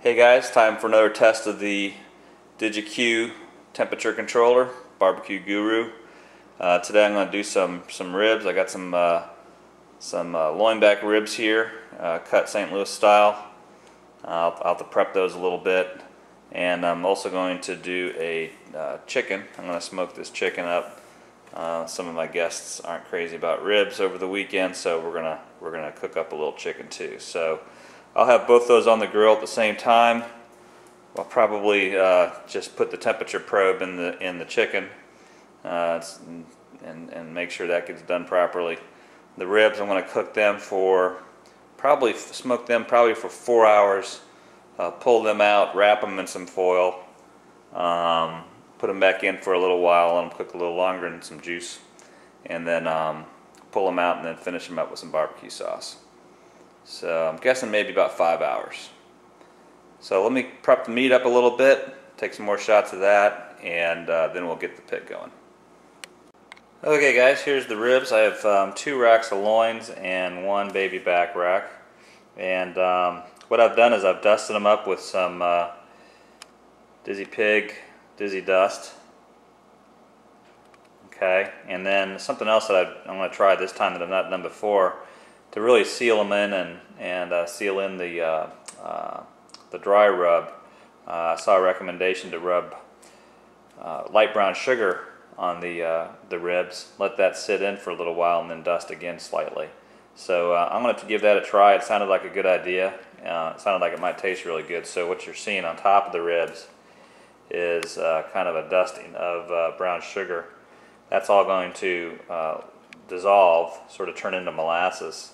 Hey guys, time for another test of the DigiQII temperature controller, BBQ Guru. Today I'm going to do some ribs. I got some loin back ribs here, cut St. Louis style. I'll have to prep those a little bit, and I'm also going to do a chicken. I'm going to smoke this chicken up. Some of my guests aren't crazy about ribs over the weekend, so we're gonna cook up a little chicken too. So I'll have both those on the grill at the same time. I'll probably just put the temperature probe in the chicken and make sure that gets done properly. The ribs, I'm going to cook them smoke them for 4 hours. Pull them out, wrap them in some foil, put them back in for a little while, let them cook a little longer in some juice, and then pull them out and then finish them up with some barbecue sauce. So I'm guessing maybe about 5 hours. So let me prep the meat up a little bit, take some more shots of that, and then we'll get the pit going. Okay guys, here's the ribs. I have 2 racks of loins and 1 baby back rack. And what I've done is I've dusted them up with some Dizzy Dust. Okay, and then something else that I'm going to try this time that I've not done before, to really seal them in and seal in the dry rub. I saw a recommendation to rub light brown sugar on the ribs, let that sit in for a little while, and then dust again slightly. So I'm going to give that a try. It sounded like a good idea. It sounded like it might taste really good. So what you're seeing on top of the ribs is kind of a dusting of brown sugar. That's all going to dissolve, sort of turn into molasses,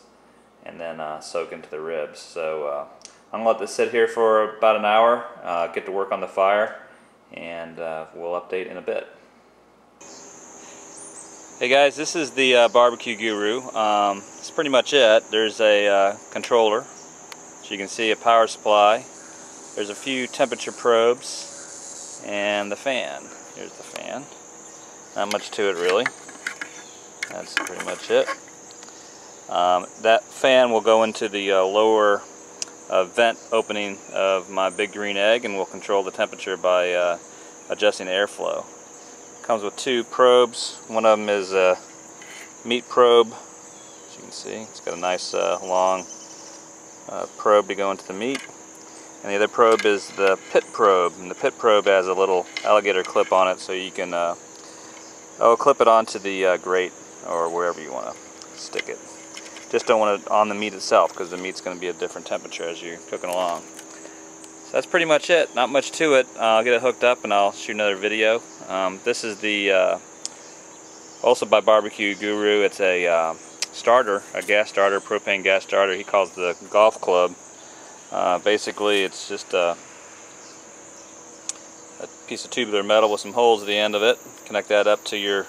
and then soak into the ribs. So I'm going to let this sit here for about an hour, get to work on the fire, and we'll update in a bit. Hey guys, this is the BBQ Guru. That's pretty much it. There's a controller, so you can see a power supply. There's a few temperature probes, and the fan. Here's the fan. Not much to it really. That's pretty much it. That fan will go into the lower vent opening of my big green egg, and will control the temperature by adjusting airflow. Comes with 2 probes. One of them is a meat probe, as you can see. It's got a nice long probe to go into the meat. And the other probe is the pit probe. And the pit probe has a little alligator clip on it, so you can clip it onto the grate or wherever you want to stick it. Just don't want it on the meat itself, because the meat's going to be a different temperature as you're cooking along. So that's pretty much it. Not much to it. I'll get it hooked up and I'll shoot another video. This is the also by BBQ Guru. It's a starter, a gas starter, propane gas starter. He calls the golf club. Basically, it's just a piece of tubular metal with some holes at the end of it. Connect that up to your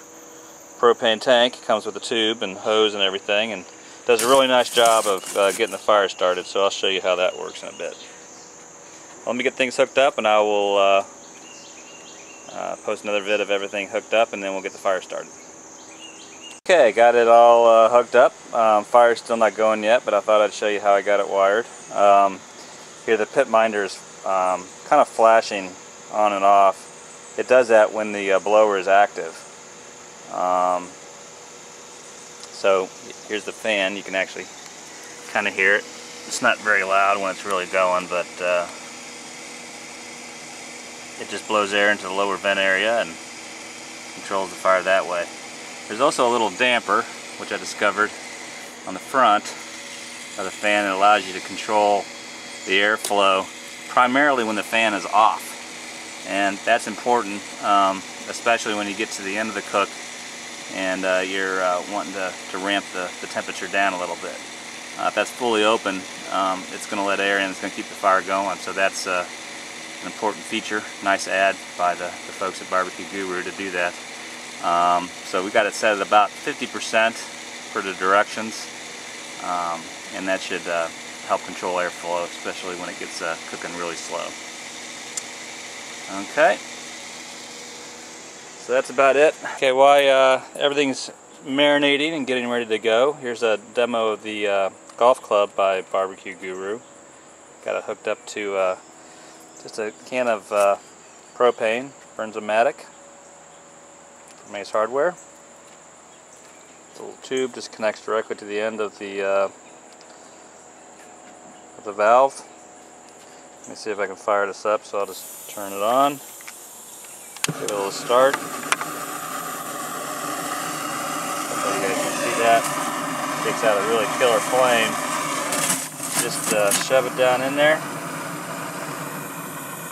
propane tank. It comes with a tube and hose and everything, and does a really nice job of getting the fire started. So I'll show you how that works in a bit. Let me get things hooked up, and I will post another vid of everything hooked up, and then we'll get the fire started. Okay, got it all hooked up. Fire's still not going yet, but I thought I'd show you how I got it wired. Here the pit minder is kind of flashing on and off. It does that when the blower is active. So here's the fan. You can actually kind of hear it. It's not very loud when it's really going, but it just blows air into the lower vent area and controls the fire that way. There's also a little damper, which I discovered on the front of the fan. It allows you to control the airflow primarily when the fan is off. And that's important, especially when you get to the end of the cook and you're wanting to ramp the temperature down a little bit. If that's fully open, it's going to let air in, it's going to keep the fire going. So that's an important feature. Nice add by the folks at BBQ Guru to do that. So we got it set at about 50% for the directions, and that should help control airflow, especially when it gets cooking really slow. Okay, so that's about it. Okay, while everything's marinating and getting ready to go, here's a demo of the golf club by BBQ Guru. Got it hooked up to Just a can of propane, Bernzomatic from Ace Hardware. The little tube just connects directly to the end of the valve. Let me see if I can fire this up, so I'll just turn it on. Give it a little start. Hopefully you guys can see that. It takes out a really killer flame. Just shove it down in there.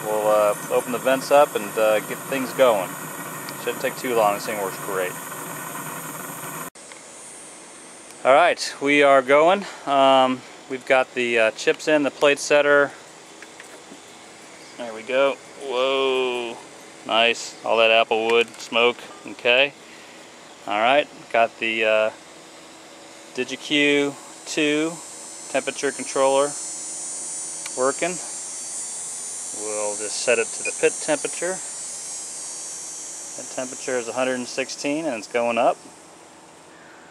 We'll open the vents up and get things going. Shouldn't take too long. This thing works great. Alright, we are going. We've got the chips in, the plate setter. There we go. Whoa. Nice. All that apple wood smoke. Okay. Alright, got the DigiQII temperature controller working. We'll just set it to the pit temperature. That temperature is 116 and it's going up.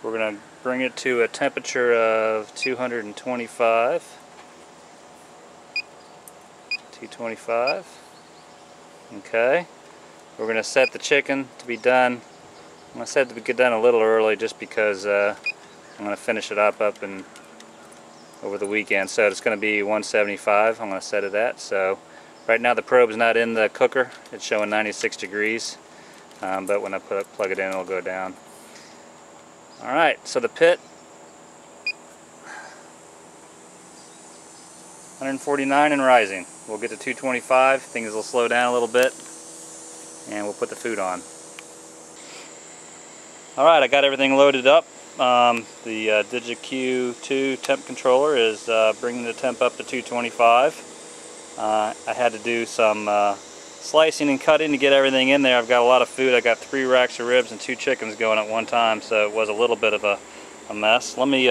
We're going to bring it to a temperature of 225. 225. Okay. We're going to set the chicken to be done. I'm going to set it to get done a little early just because I'm going to finish it up and over the weekend. So it's going to be 175. I'm going to set it at. So right now the probe's not in the cooker. It's showing 96 degrees. But when I plug it in, it'll go down. Alright, so the pit, 149 and rising. We'll get to 225, things will slow down a little bit, and we'll put the food on. Alright, I got everything loaded up. The DigiQII temp controller is bringing the temp up to 225. I had to do some slicing and cutting to get everything in there. I've got a lot of food. I got 3 racks of ribs and 2 chickens going at one time, so it was a little bit of a mess. Let me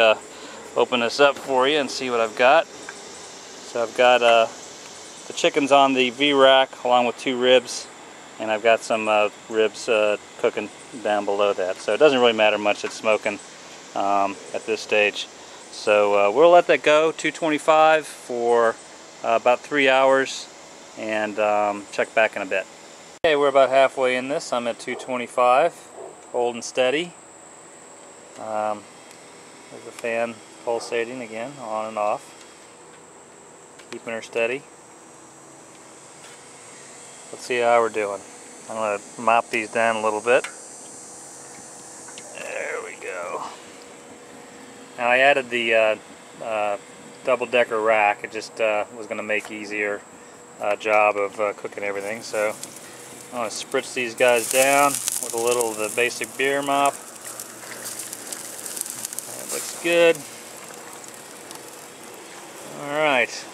open this up for you and see what I've got. So I've got the chickens on the V-rack along with 2 ribs, and I've got some ribs cooking down below that. So it doesn't really matter much. It's smoking at this stage. So we'll let that go, 225 for about 3 hours. And check back in a bit. Okay, we're about halfway in this. I'm at 225, holding steady. There's the fan pulsating again, on and off. Keeping her steady. Let's see how we're doing. I'm going to mop these down a little bit. There we go. Now I added the double-decker rack. It just was going to make easier job of cooking everything. So I'm going to spritz these guys down with a little of the basic beer mop. That looks good. Alright.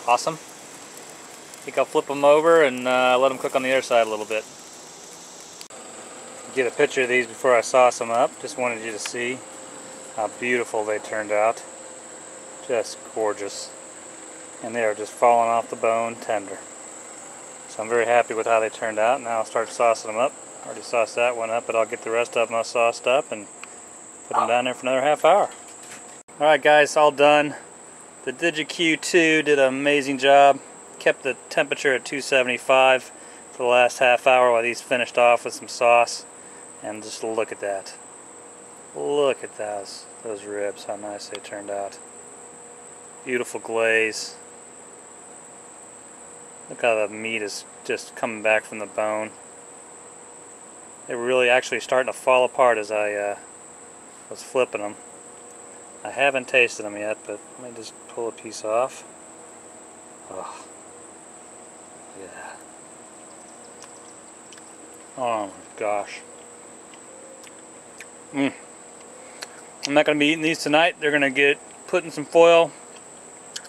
Awesome. I think I'll flip them over and let them cook on the other side a little bit. Get a picture of these before I sauce them up. Just wanted you to see how beautiful they turned out. Just gorgeous. And they are just falling off the bone tender. So I'm very happy with how they turned out. Now I'll start saucing them up. I already sauced that one up, but I'll get the rest of them all sauced up and put them down there for another half hour. Alright guys, all done. The DigiQII did an amazing job. Kept the temperature at 275 for the last half hour while these finished off with some sauce. And just look at that. Look at those ribs, how nice they turned out. Beautiful glaze. Look how the meat is just coming back from the bone. They're really actually starting to fall apart as I was flipping them. I haven't tasted them yet, but let me just pull a piece off. Oh, yeah. Oh my gosh. I'm not going to be eating these tonight. They're going to get put in some foil,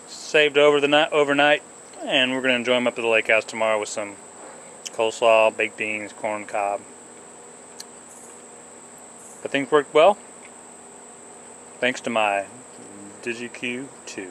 saved overnight, and we're going to enjoy them up at the lake house tomorrow with some coleslaw, baked beans, corn cob. But things worked well, thanks to my DigiQII.